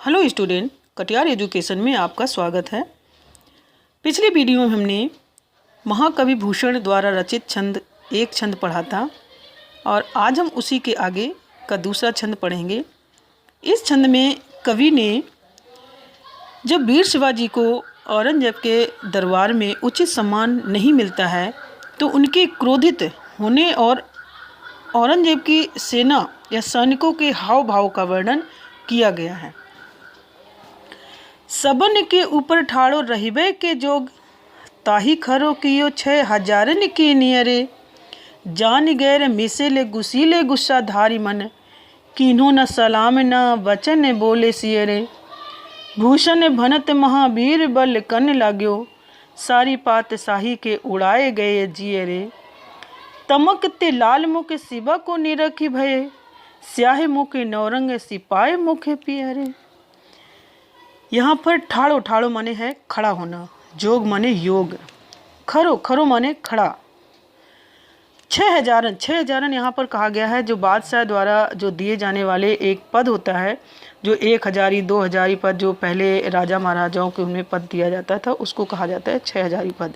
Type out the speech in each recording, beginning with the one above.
Hello student, Katiyar education में आपका स्वागत है। पिछले वीडियो में हमने महाकवि भूषण द्वारा रचित छंद एक छंद पढ़ा था और आज हम उसी के आगे का दूसरा छंद पढ़ेंगे। इस छंद में कवि ने जब वीर शिवाजी को औरंगजेब के दरबार में उचित सम्मान नहीं मिलता है तो उनके क्रोधित होने और औरंगजेब की सेना या सैनिकों के हाव भाव का वर्णन किया गया है। सबन के ऊपर ठाड़ो रहिबे के जोग, ताही खरो कियो 6,000 की नियरे। जान गैर मिसेले गुसीले गुस्सा धारी मन, किन्हो न सलाम न वचन बोले सियरे। भूषण भनत महावीर बल कन लाग्यो, सारी पात शाही के उड़ाए गए जियरे। तमक ते लाल मुख शिवा को निरखी भये, स्याह मुख नौरंग सिपाही मुख पियरे। यहाँ पर ठाड़ो ठाड़ो माने है खड़ा होना, जोग माने योग, खरो खरो माने खड़ा। 6,000 यहाँ पर कहा गया है जो बादशाह द्वारा जो दिए जाने वाले एक पद होता है, जो 1,000 2,000 पद जो पहले राजा महाराजाओं के उनमें पद दिया जाता था उसको कहा जाता है 6,000 पद।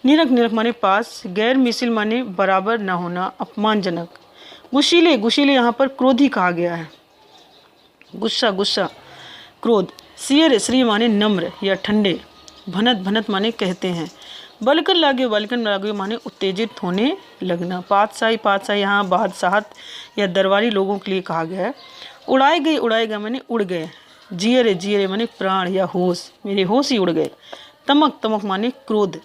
निरख निरख माने पास, गैर मिसिल माने बराबर न होना, अपमानजनक। गुशीले गुशीले यहाँ पर क्रोधी कहा गया है, गुस्सा गुस्सा क्रोध। सियर श्री माने नम्र या ठंडे, भनत भनत माने कहते हैं। बलकन लागे माने उत्तेजित होने लगना। पातशाही यहाँ बादशाहत या दरबारी लोगों के लिए कहा गया है। उड़ाए गए माने उड़ गए। जियरे माने प्राण या होश, मेरे होश ही उड़ गए। तमक माने क्रोध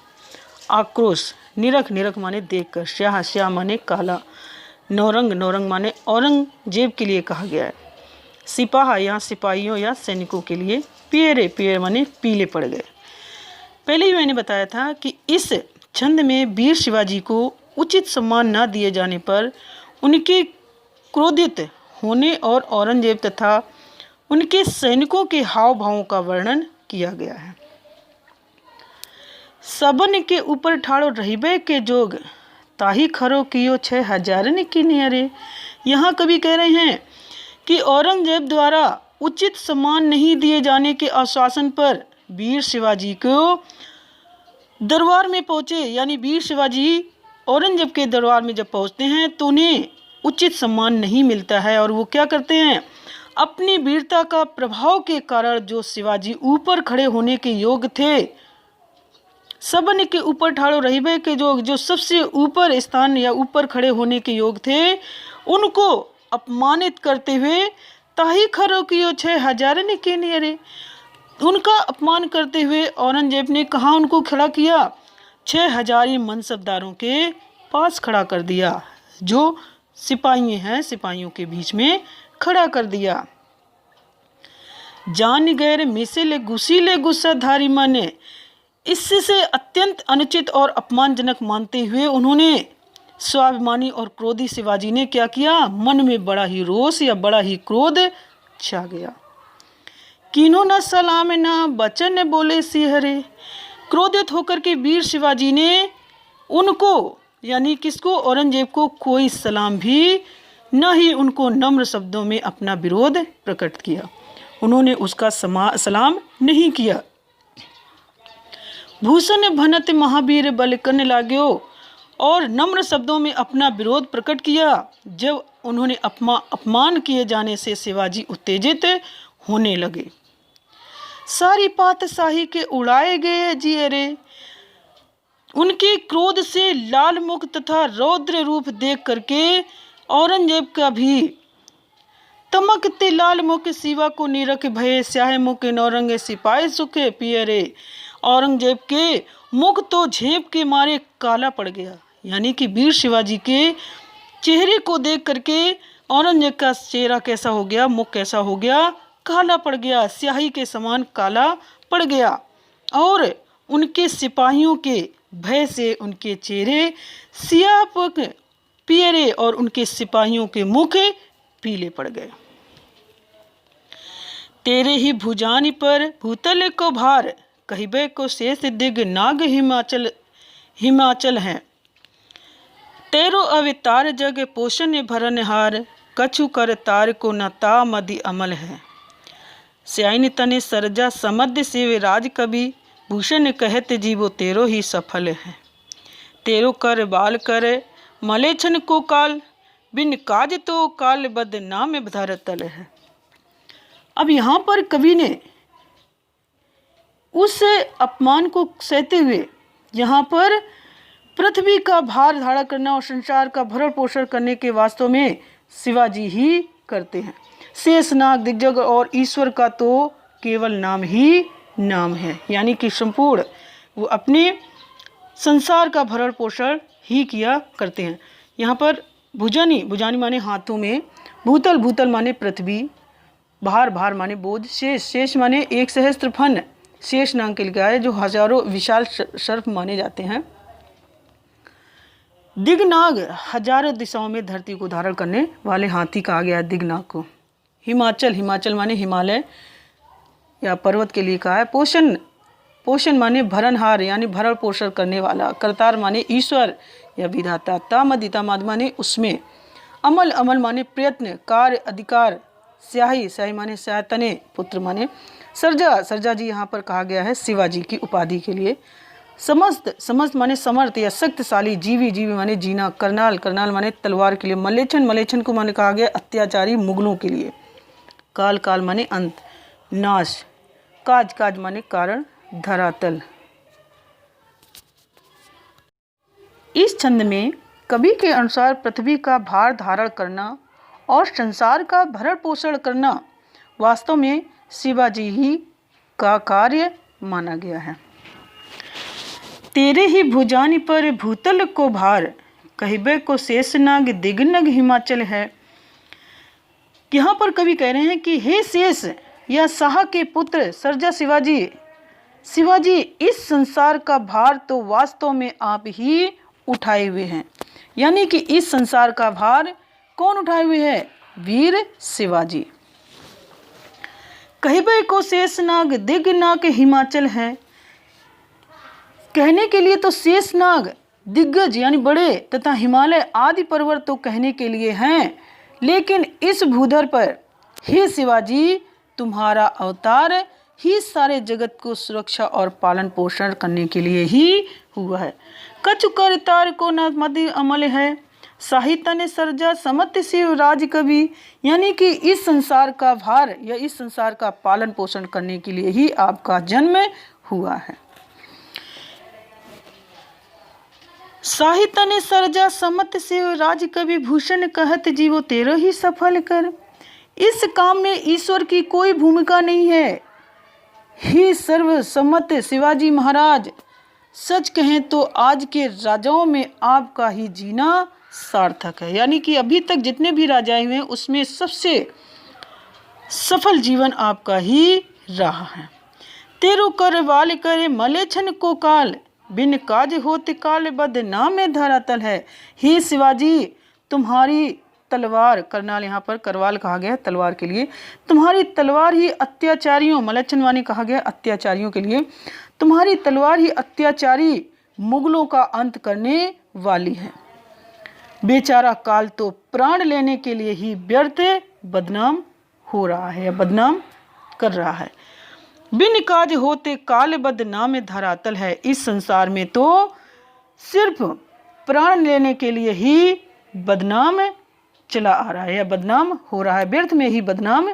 आक्रोश। निरख माने देखकर। स्याह माने काला। नौरंग माने औरंगजेब के लिए कहा गया है। सिपाहा यहाँ सिपाहियों या सैनिकों के लिए। पियरे माने पीले पड़ गए। पहले ही मैंने बताया था कि इस छंद में वीर शिवाजी को उचित सम्मान न दिए जाने पर उनके क्रोधित होने और औरंगजेब तथा उनके सैनिकों के हाव भावों का वर्णन किया गया है। सबन के ऊपर ठाड़ो रहिबे के जोग, ताही खरो कियो 6,000 की नियरे। यहाँ कवि कह रहे हैं कि औरंगजेब द्वारा उचित सम्मान नहीं दिए जाने के आश्वासन पर वीर शिवाजी को दरबार में पहुँचे, यानी वीर शिवाजी औरंगजेब के दरबार में जब पहुँचते हैं तो उन्हें उचित सम्मान नहीं मिलता है और वो क्या करते हैं, अपनी वीरता का प्रभाव के कारण जो शिवाजी ऊपर खड़े होने के योग्य थे, सबन के ऊपर ठाड़ो रहिबे के जो सबसे ऊपर स्थान या ऊपर खड़े होने के योग्य थे, उनको अपमानित करते हुए ताही खरो कियो 6,000 के नियरे। उनका अपमान करते हुए औरंगजेब ने कहाँ उनको खड़ा किया, 6,000 मनसबदारों के पास खड़ा कर दिया, जो सिपाही हैं, सिपाहियों के बीच में खड़ा कर दिया। जान गैर मिसिले गुसीले गुस्साधारी माने, इससे अत्यंत अनुचित और अपमानजनक मानते हुए उन्होंने स्वाभिमानी और क्रोधी शिवाजी ने क्या किया, मन में बड़ा ही रोष या बड़ा ही क्रोध छा गया। किन्हों न सलाम न वचन बोले सिहरे। क्रोधित होकर के वीर शिवाजी ने उनको यानी किसको, औरंगजेब को कोई सलाम भी न ही उनको नम्र शब्दों में अपना विरोध प्रकट किया, उन्होंने उसका सलाम नहीं किया। भूषण भनत महावीर बल कन लाग्यो, और नम्र शब्दों में अपना विरोध प्रकट किया जब उन्होंने अपमान किए जाने से शिवाजी उत्तेजित होने लगे। सारी पात शाही के उड़ाए गए जियरे। उनके क्रोध से लाल मुख तथा रौद्र रूप देख करके औरंगजेब का भी तमकते लाल मुख शिवा को निरख भये, स्याह मुख नौरंग सिपाही सुखे पियरे। औरंगजेब के मुख तो झेप के मारे काला पड़ गया, यानी कि वीर शिवाजी के चेहरे को देख करके औरंगजेब का चेहरा कैसा हो गया, मुख कैसा हो गया, काला पड़ गया, स्याही के समान काला पड़ गया। और उनके सिपाहियों के भय से उनके चेहरे सियाह पियरे और उनके सिपाहियों के मुख पीले पड़ गए। तेरे ही भुजानी पर भूतल को भार, कहिबे को शेष दिग नाग हिमाचल है। तेरो अवतार जग पोषण भरन हार, कछु कर तार को न ता मदि अमल है। स्याइन तने सरजा समध्य सेव राज कवि भूषण कहत जीवो तेरो ही सफल है। तेरो कर बाल कर मलेच्छन को काल बिन काज तो काल बद नाम धरतल है। अब यहाँ पर कवि ने उस अपमान को सहते हुए यहाँ पर पृथ्वी का भार धारण करना और संसार का भरण पोषण करने के वास्तव में शिवाजी ही करते हैं। शेषनाग दिग्गज और ईश्वर का तो केवल नाम ही नाम है, यानी कि संपूर्ण वो अपने संसार का भरण पोषण ही किया करते हैं। यहाँ पर भुजानी, भुजानी माने हाथों में, भूतल, भूतल माने पृथ्वी, भार, भार माने बोझ, शेष, शेष माने एक सहस्त्र फन, शेष नाग के लिखा है जो हजारों विशाल सर्प माने जाते हैं। दिग्नाग हजारों दिशाओं में धरती को धारण करने वाले हाथी कहा गया है दिग्नाग को। हिमाचल, हिमाचल माने हिमालय या पर्वत के लिए कहा है। पोषण, पोषण माने भरणहार यानी भरण पोषण करने वाला। करतार माने ईश्वर या विधाता। तामद, तामद माने उसमें। अमल, अमल माने प्रयत्न, कार्य, अधिकार। स्याही, स्याही माने स्यातने, पुत्र माने। सर्जा, सर्जा जी यहाँ पर कहा गया है शिवाजी की उपाधि के लिए। समस्त, समस्त माने समर्थ या शक्तिशाली। जीवी, जीवी माने जीना। करनाल, करनाल माने तलवार के लिए। मलेच्छन, मलेच्छन को माने कहा गया अत्याचारी मुगलों के लिए। काल, काल माने अंत, नाश। काज, काज माने कारण, धरातल। इस छंद में कवि के अनुसार पृथ्वी का भार धारण करना और संसार का भरण पोषण करना वास्तव में शिवाजी ही का कार्य माना गया है। तेरे ही भुजानी पर भूतल को भार कहिबे को शेषनाग दिग्नग हिमाचल है। यहाँ पर कवि कह रहे हैं कि हे शेष या शाह के पुत्र सर्जा शिवाजी, शिवाजी इस संसार का भार तो वास्तव में आप ही उठाए हुए हैं। यानी कि इस संसार का भार कौन उठाए हुए है? वीर शिवाजी। कहिबे को शेषनाग दिग्नाग हिमाचल है। कहने के लिए तो शेषनाग, दिग्गज यानी बड़े तथा हिमालय आदि पर्वत तो कहने के लिए हैं, लेकिन इस भूधर पर हे शिवाजी तुम्हारा अवतार ही सारे जगत को सुरक्षा और पालन पोषण करने के लिए ही हुआ है। कछु कर तार को न मध्य अमल है, साहित्य ने सर्जा समत्य शिव राज कवि। यानी कि इस संसार का भार या इस संसार का पालन पोषण करने के लिए ही आपका जन्म हुआ है। साहित्य ने सर्जा समत्य शिव राज कवि भूषण कहत जीवो तेरो ही सफल कर। इस काम में ईश्वर की कोई भूमिका नहीं है। ही सर्वसम्मत शिवाजी महाराज, सच कहें तो आज के राजाओं में आपका ही जीना सार्थक है। यानी कि अभी तक जितने भी राजाएं हुए उसमें सबसे सफल जीवन आपका ही रहा है। तेरो कर वाल करे मलेच्छन को काल बिन काज होते काल बद नाम धरातल है। हे शिवाजी तुम्हारी तलवार, करनाल यहाँ पर करवाल कहा गया तलवार के लिए, तुम्हारी तलवार ही अत्याचारियों, मलेच्छन वाणी कहा गया अत्याचारियों के लिए, तुम्हारी तलवार ही अत्याचारी मुगलों का अंत करने वाली है। बेचारा काल तो प्राण लेने के लिए ही व्यर्थ बदनाम हो रहा है या बदनाम कर रहा है। बिन काज होते काल बदनाम धरातल है। इस संसार में तो सिर्फ प्राण लेने के लिए ही बदनाम चला आ रहा है या बदनाम हो रहा है, व्यर्थ में ही बदनाम